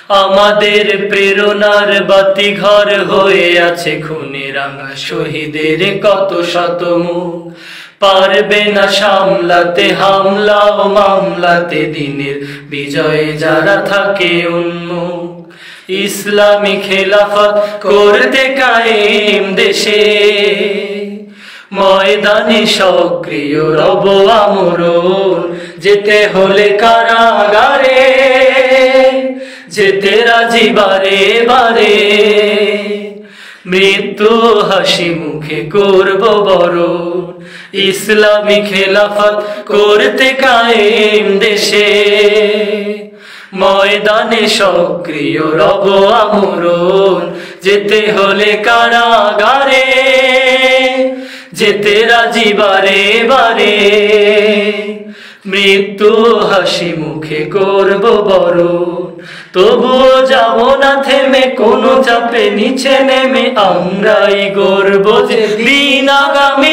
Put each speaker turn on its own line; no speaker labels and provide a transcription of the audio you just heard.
আমাদের প্রেরণার বাতিঘর হয়ে আছে খুনে রাঙা শহীদের কত শত মুখ, পারবে না সামলাতে হামলা ও মামলাতে দিনের বিজয়ে যারা থাকে উন্মুখ। ইসলামী খেলাফত করতে কায়েম দেশে, ময়দানে সক্রিয় রব আমরণ, যেতে হলে কারাগারে, যেতে রাজি বারে বারে, মৃত্যু হাসি মুখে করব বরণ। ইসলামী খেলাফত করতে কায়েম দেশে, ময়দানে সক্রিয় রব আমরণ, যেতে হলে কারাগারে, যেতে রাজি বারে বারে, মৃত্যু হাসি মুখে করব বরণ। তবুও যাব না থেমে কোনো চাপে নিচে নেমে, আমরাই গর্ব যে দিন আগামী